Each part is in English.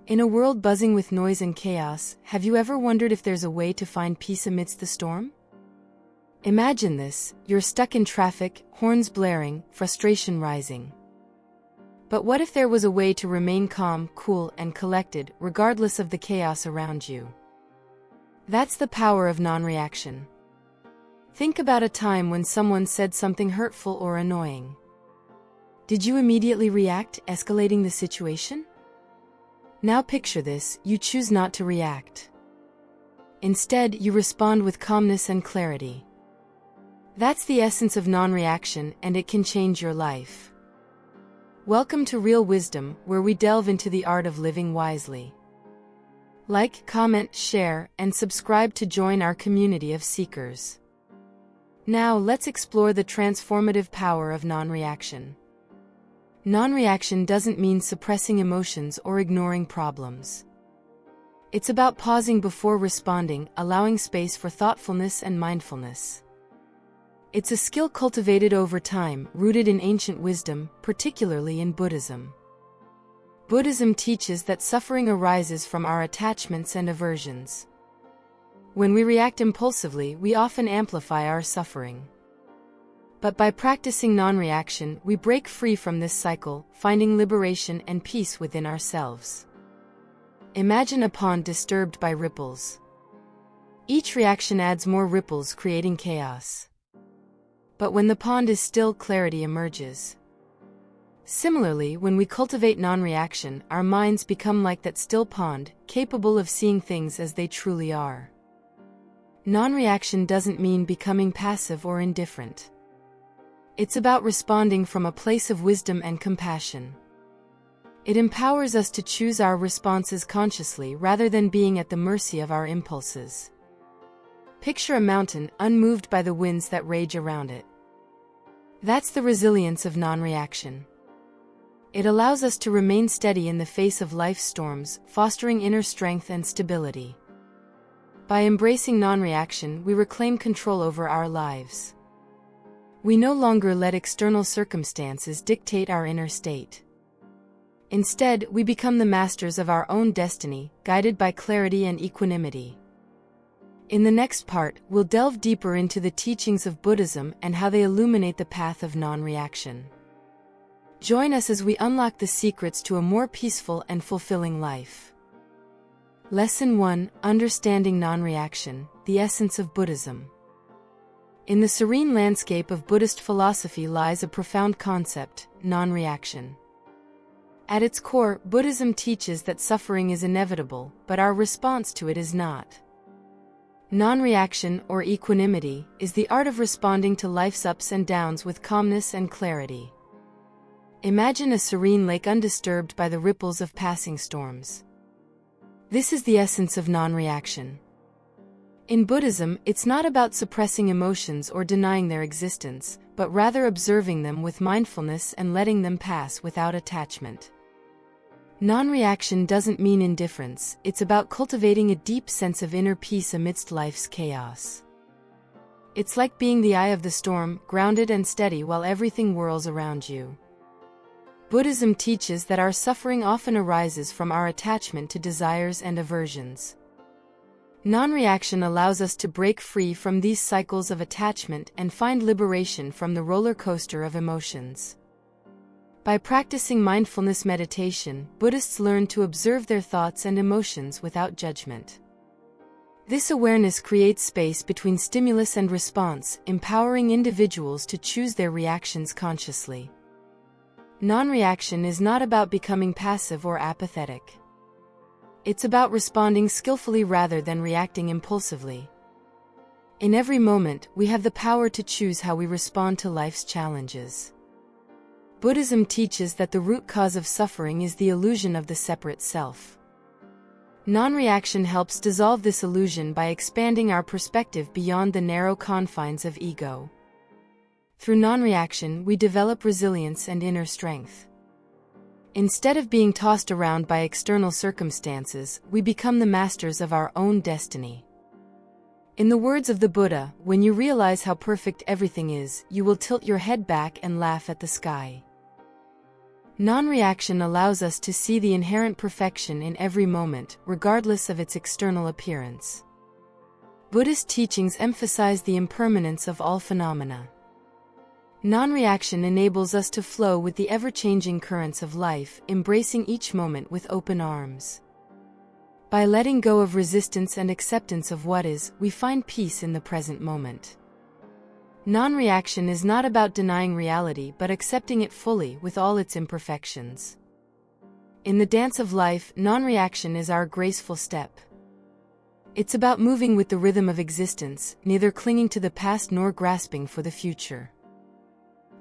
In a world buzzing with noise and chaos, have you ever wondered if there's a way to find peace amidst the storm? Imagine this: you're stuck in traffic, horns blaring, frustration rising. But what if there was a way to remain calm, cool, and collected, regardless of the chaos around you? That's the power of non-reaction. Think about a time when someone said something hurtful or annoying. Did you immediately react, escalating the situation? Now picture this: you choose not to react. Instead, you respond with calmness and clarity. That's the essence of non-reaction, and it can change your life. Welcome to Real Wisdom, where we delve into the art of living wisely. Like, comment, share, and subscribe to join our community of seekers. Now let's explore the transformative power of non-reaction. Non-reaction doesn't mean suppressing emotions or ignoring problems. It's about pausing before responding, allowing space for thoughtfulness and mindfulness. It's a skill cultivated over time, rooted in ancient wisdom, particularly in Buddhism. Buddhism teaches that suffering arises from our attachments and aversions. When we react impulsively, we often amplify our suffering. But by practicing non-reaction, we break free from this cycle, finding liberation and peace within ourselves. Imagine a pond disturbed by ripples. Each reaction adds more ripples, creating chaos. But when the pond is still, clarity emerges. Similarly, when we cultivate non-reaction, our minds become like that still pond, capable of seeing things as they truly are. Non-reaction doesn't mean becoming passive or indifferent. It's about responding from a place of wisdom and compassion. It empowers us to choose our responses consciously rather than being at the mercy of our impulses. Picture a mountain, unmoved by the winds that rage around it. That's the resilience of non-reaction. It allows us to remain steady in the face of life's storms, fostering inner strength and stability. By embracing non-reaction, we reclaim control over our lives. We no longer let external circumstances dictate our inner state. Instead, we become the masters of our own destiny, guided by clarity and equanimity. In the next part, we'll delve deeper into the teachings of Buddhism and how they illuminate the path of non-reaction. Join us as we unlock the secrets to a more peaceful and fulfilling life. Lesson 1: Understanding Non-Reaction, the Essence of Buddhism. In the serene landscape of Buddhist philosophy lies a profound concept: non-reaction. At its core, Buddhism teaches that suffering is inevitable, but our response to it is not. Non-reaction, or equanimity, is the art of responding to life's ups and downs with calmness and clarity. Imagine a serene lake undisturbed by the ripples of passing storms. This is the essence of non-reaction. In Buddhism, it's not about suppressing emotions or denying their existence, but rather observing them with mindfulness and letting them pass without attachment. Non-reaction doesn't mean indifference, it's about cultivating a deep sense of inner peace amidst life's chaos. It's like being the eye of the storm, grounded and steady while everything whirls around you. Buddhism teaches that our suffering often arises from our attachment to desires and aversions. Non-reaction allows us to break free from these cycles of attachment and find liberation from the roller coaster of emotions. By practicing mindfulness meditation, Buddhists learn to observe their thoughts and emotions without judgment. This awareness creates space between stimulus and response, empowering individuals to choose their reactions consciously. Non-reaction is not about becoming passive or apathetic. It's about responding skillfully rather than reacting impulsively. In every moment, we have the power to choose how we respond to life's challenges. Buddhism teaches that the root cause of suffering is the illusion of the separate self. Non-reaction helps dissolve this illusion by expanding our perspective beyond the narrow confines of ego. Through non-reaction, we develop resilience and inner strength. Instead of being tossed around by external circumstances, we become the masters of our own destiny. In the words of the Buddha, when you realize how perfect everything is, you will tilt your head back and laugh at the sky. Non-reaction allows us to see the inherent perfection in every moment, regardless of its external appearance. Buddhist teachings emphasize the impermanence of all phenomena. Non-reaction enables us to flow with the ever-changing currents of life, embracing each moment with open arms. By letting go of resistance and acceptance of what is, we find peace in the present moment. Non-reaction is not about denying reality but accepting it fully with all its imperfections. In the dance of life, non-reaction is our graceful step. It's about moving with the rhythm of existence, neither clinging to the past nor grasping for the future.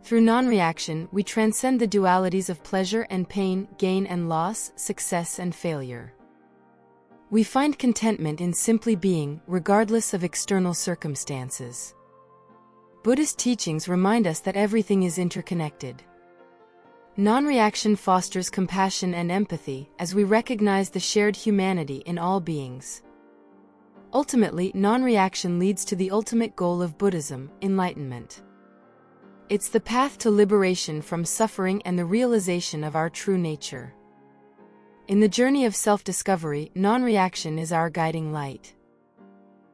Through non-reaction, we transcend the dualities of pleasure and pain, gain and loss, success and failure. We find contentment in simply being, regardless of external circumstances. Buddhist teachings remind us that everything is interconnected. Non-reaction fosters compassion and empathy, as we recognize the shared humanity in all beings. Ultimately, non-reaction leads to the ultimate goal of Buddhism, enlightenment. It's the path to liberation from suffering and the realization of our true nature. In the journey of self-discovery, non-reaction is our guiding light.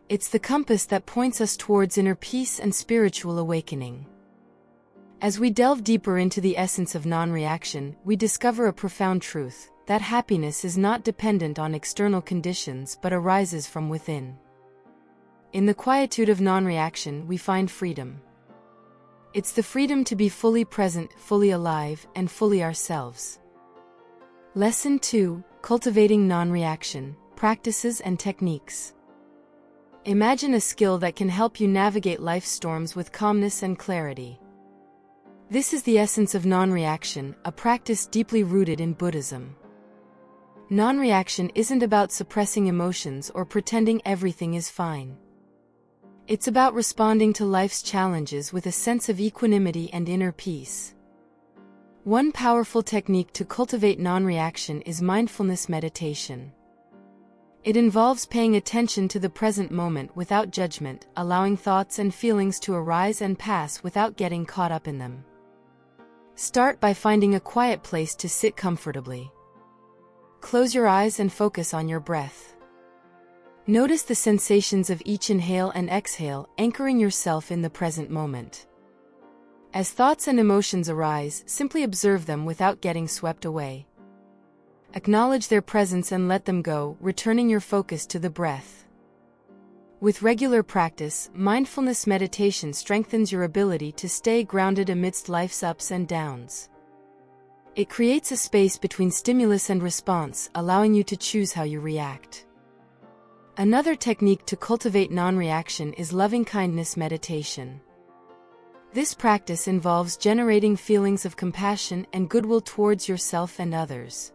It's the compass that points us towards inner peace and spiritual awakening. As we delve deeper into the essence of non-reaction, we discover a profound truth, that happiness is not dependent on external conditions but arises from within. In the quietude of non-reaction, we find freedom. It's the freedom to be fully present, fully alive, and fully ourselves. Lesson 2: Cultivating non-reaction, Practices and Techniques. Imagine a skill that can help you navigate life's storms with calmness and clarity. This is the essence of non-reaction, a practice deeply rooted in Buddhism. Non-reaction isn't about suppressing emotions or pretending everything is fine. It's about responding to life's challenges with a sense of equanimity and inner peace. One powerful technique to cultivate non-reaction is mindfulness meditation. It involves paying attention to the present moment without judgment, allowing thoughts and feelings to arise and pass without getting caught up in them. Start by finding a quiet place to sit comfortably. Close your eyes and focus on your breath. Notice the sensations of each inhale and exhale, anchoring yourself in the present moment. As thoughts and emotions arise, simply observe them without getting swept away. Acknowledge their presence and let them go, returning your focus to the breath. With regular practice, mindfulness meditation strengthens your ability to stay grounded amidst life's ups and downs. It creates a space between stimulus and response, allowing you to choose how you react. Another technique to cultivate non-reaction is loving-kindness meditation. This practice involves generating feelings of compassion and goodwill towards yourself and others.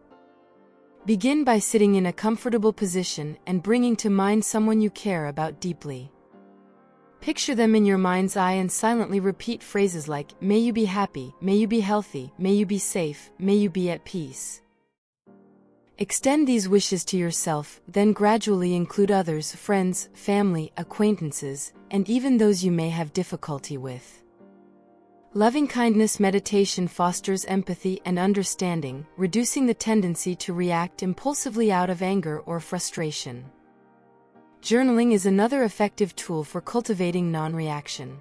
Begin by sitting in a comfortable position and bringing to mind someone you care about deeply. Picture them in your mind's eye and silently repeat phrases like, "May you be happy, may you be healthy, may you be safe, may you be at peace." Extend these wishes to yourself, then gradually include others, friends, family, acquaintances, and even those you may have difficulty with. Loving-kindness meditation fosters empathy and understanding, reducing the tendency to react impulsively out of anger or frustration. Journaling is another effective tool for cultivating non-reaction.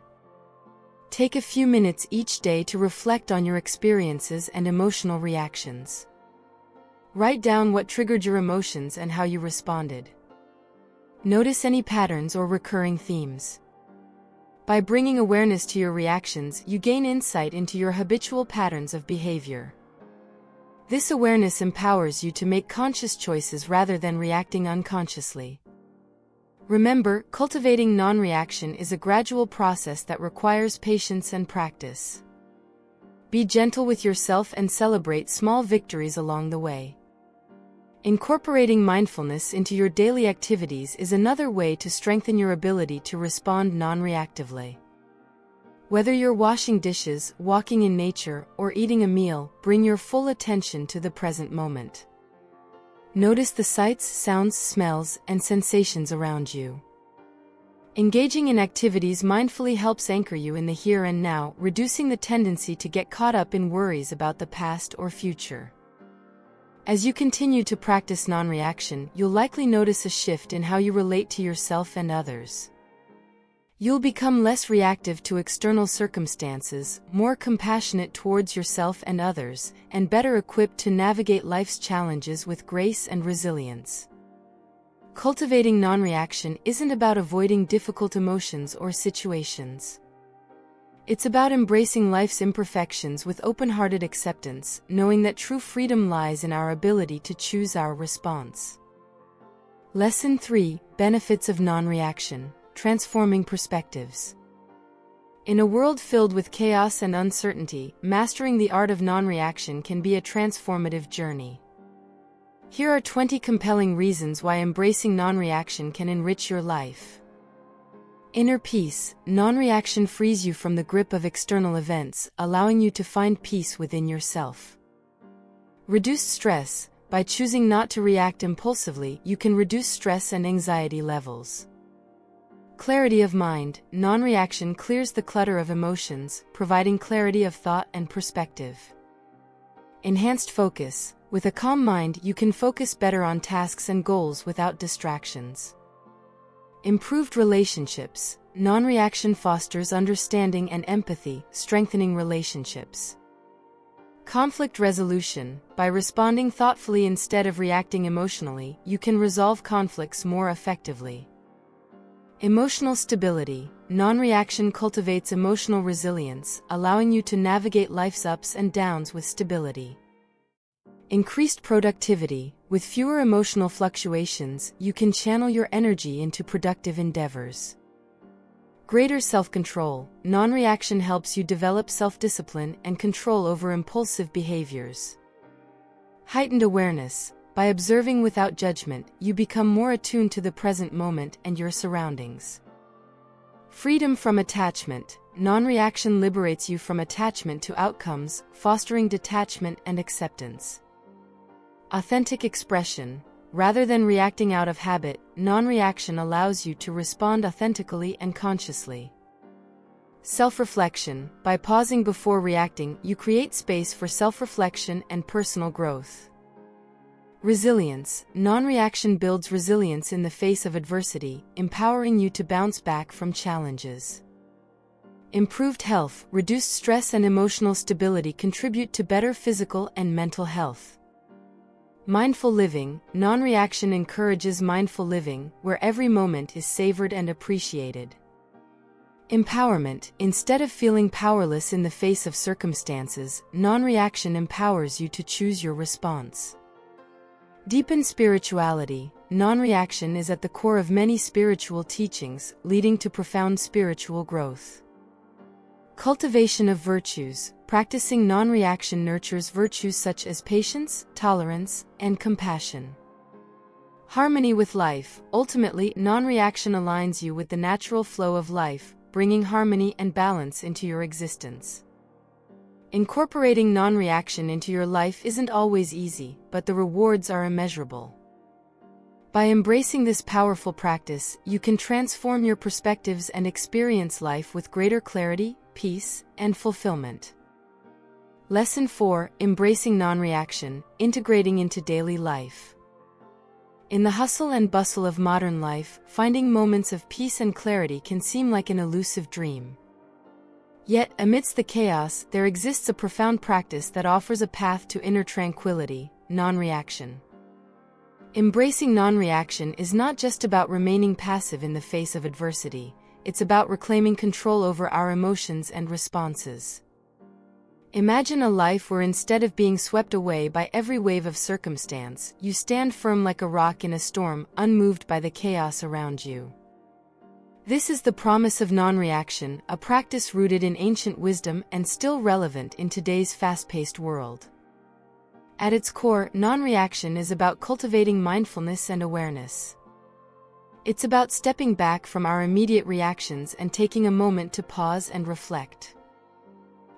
Take a few minutes each day to reflect on your experiences and emotional reactions. Write down what triggered your emotions and how you responded. Notice any patterns or recurring themes. By bringing awareness to your reactions, you gain insight into your habitual patterns of behavior. This awareness empowers you to make conscious choices rather than reacting unconsciously. Remember, cultivating non-reaction is a gradual process that requires patience and practice. Be gentle with yourself and celebrate small victories along the way. Incorporating mindfulness into your daily activities is another way to strengthen your ability to respond non-reactively. Whether you're washing dishes, walking in nature, or eating a meal, bring your full attention to the present moment. Notice the sights, sounds, smells, and sensations around you. Engaging in activities mindfully helps anchor you in the here and now, reducing the tendency to get caught up in worries about the past or future. As you continue to practice non-reaction, you'll likely notice a shift in how you relate to yourself and others. You'll become less reactive to external circumstances, more compassionate towards yourself and others, and better equipped to navigate life's challenges with grace and resilience. Cultivating non-reaction isn't about avoiding difficult emotions or situations. It's about embracing life's imperfections with open-hearted acceptance, knowing that true freedom lies in our ability to choose our response. Lesson 3: Benefits of non-reaction. Transforming perspectives. In a world filled with chaos and uncertainty, mastering the art of non-reaction can be a transformative journey. Here are 20 compelling reasons why embracing non-reaction can enrich your life. Inner peace. Non-reaction frees you from the grip of external events, allowing you to find peace within yourself. Reduced stress. By choosing not to react impulsively, you can reduce stress and anxiety levels. Clarity of mind. Non-reaction clears the clutter of emotions, providing clarity of thought and perspective. Enhanced focus. With a calm mind, you can focus better on tasks and goals without distractions. Improved relationships. Non-reaction fosters understanding and empathy, strengthening relationships. Conflict resolution. By responding thoughtfully instead of reacting emotionally, you can resolve conflicts more effectively. Emotional stability. Non-reaction cultivates emotional resilience, allowing you to navigate life's ups and downs with stability. Increased productivity. With fewer emotional fluctuations, you can channel your energy into productive endeavors. Greater self-control. Non-reaction helps you develop self-discipline and control over impulsive behaviors. Heightened awareness. By observing without judgment, you become more attuned to the present moment and your surroundings. Freedom from attachment. Non-reaction liberates you from attachment to outcomes, fostering detachment and acceptance. Authentic expression. Rather than reacting out of habit, non-reaction allows you to respond authentically and consciously. Self-reflection. By pausing before reacting, you create space for self-reflection and personal growth. Resilience. Non-reaction builds resilience in the face of adversity, empowering you to bounce back from challenges. Improved health. Reduced stress and emotional stability contribute to better physical and mental health. Mindful living. Non-reaction encourages mindful living, where every moment is savored and appreciated. Empowerment. Instead of feeling powerless in the face of circumstances, non-reaction empowers you to choose your response. Deepen spirituality. Non-reaction is at the core of many spiritual teachings, leading to profound spiritual growth. Cultivation of virtues. Practicing non-reaction nurtures virtues such as patience, tolerance, and compassion. Harmony with life. Ultimately, non-reaction aligns you with the natural flow of life, bringing harmony and balance into your existence. Incorporating non-reaction into your life isn't always easy, but the rewards are immeasurable. By embracing this powerful practice, you can transform your perspectives and experience life with greater clarity, peace, and fulfillment. Lesson 4: Embracing non-reaction, integrating into daily life. In the hustle and bustle of modern life, finding moments of peace and clarity can seem like an elusive dream. Yet, amidst the chaos, there exists a profound practice that offers a path to inner tranquility: non-reaction. Embracing non-reaction is not just about remaining passive in the face of adversity, it's about reclaiming control over our emotions and responses. Imagine a life where instead of being swept away by every wave of circumstance, you stand firm like a rock in a storm, unmoved by the chaos around you. This is the promise of non-reaction, a practice rooted in ancient wisdom and still relevant in today's fast-paced world. At its core, non-reaction is about cultivating mindfulness and awareness. It's about stepping back from our immediate reactions and taking a moment to pause and reflect.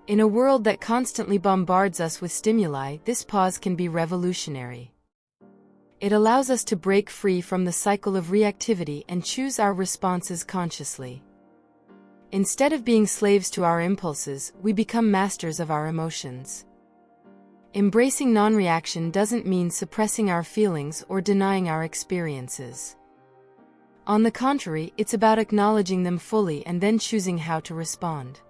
In a world that constantly bombards us with stimuli, this pause can be revolutionary. It allows us to break free from the cycle of reactivity and choose our responses consciously. Instead of being slaves to our impulses, we become masters of our emotions. Embracing non-reaction doesn't mean suppressing our feelings or denying our experiences. On the contrary, it's about acknowledging them fully and then choosing how to respond.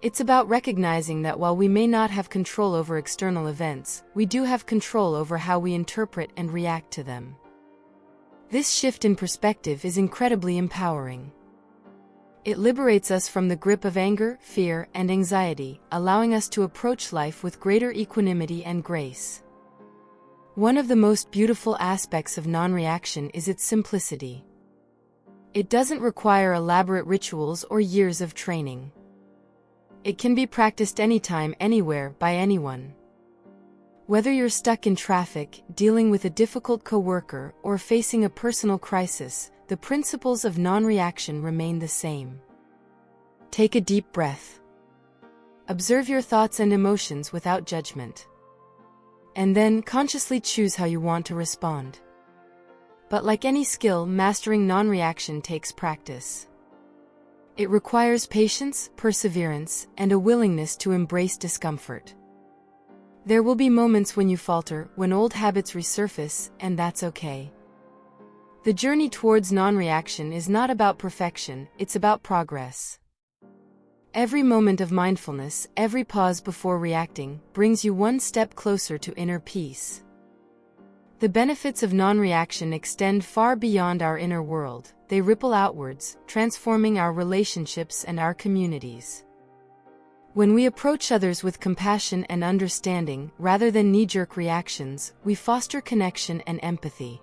It's about recognizing that while we may not have control over external events, we do have control over how we interpret and react to them. This shift in perspective is incredibly empowering. It liberates us from the grip of anger, fear, and anxiety, allowing us to approach life with greater equanimity and grace. One of the most beautiful aspects of non-reaction is its simplicity. It doesn't require elaborate rituals or years of training. It can be practiced anytime, anywhere, by anyone. Whether you're stuck in traffic, dealing with a difficult coworker, or facing a personal crisis, the principles of non-reaction remain the same. Take a deep breath. Observe your thoughts and emotions without judgment. And then consciously choose how you want to respond. But like any skill, mastering non-reaction takes practice. It requires patience, perseverance, and a willingness to embrace discomfort. There will be moments when you falter, when old habits resurface, and that's okay. The journey towards non-reaction is not about perfection, it's about progress. Every moment of mindfulness, every pause before reacting, brings you one step closer to inner peace. The benefits of non-reaction extend far beyond our inner world. They ripple outwards, transforming our relationships and our communities. When we approach others with compassion and understanding, rather than knee-jerk reactions, we foster connection and empathy.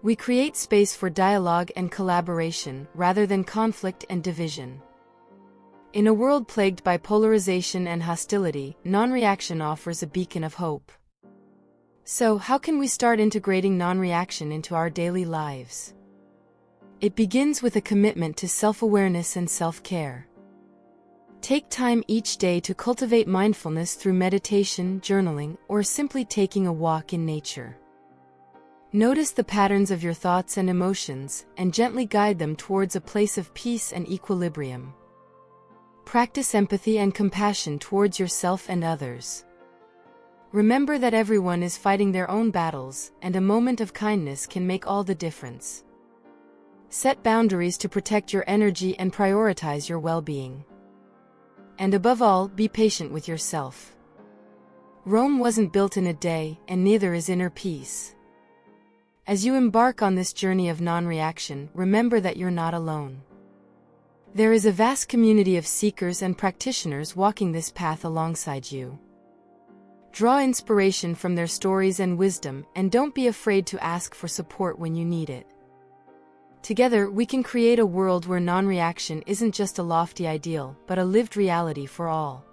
We create space for dialogue and collaboration, rather than conflict and division. In a world plagued by polarization and hostility, non-reaction offers a beacon of hope. So, how can we start integrating non-reaction into our daily lives? It begins with a commitment to self-awareness and self-care. Take time each day to cultivate mindfulness through meditation, journaling, or simply taking a walk in nature. Notice the patterns of your thoughts and emotions, and gently guide them towards a place of peace and equilibrium. Practice empathy and compassion towards yourself and others. Remember that everyone is fighting their own battles, and a moment of kindness can make all the difference. Set boundaries to protect your energy and prioritize your well-being. And above all, be patient with yourself. Rome wasn't built in a day, and neither is inner peace. As you embark on this journey of non-reaction, remember that you're not alone. There is a vast community of seekers and practitioners walking this path alongside you. Draw inspiration from their stories and wisdom, and don't be afraid to ask for support when you need it. Together, we can create a world where non-reaction isn't just a lofty ideal, but a lived reality for all.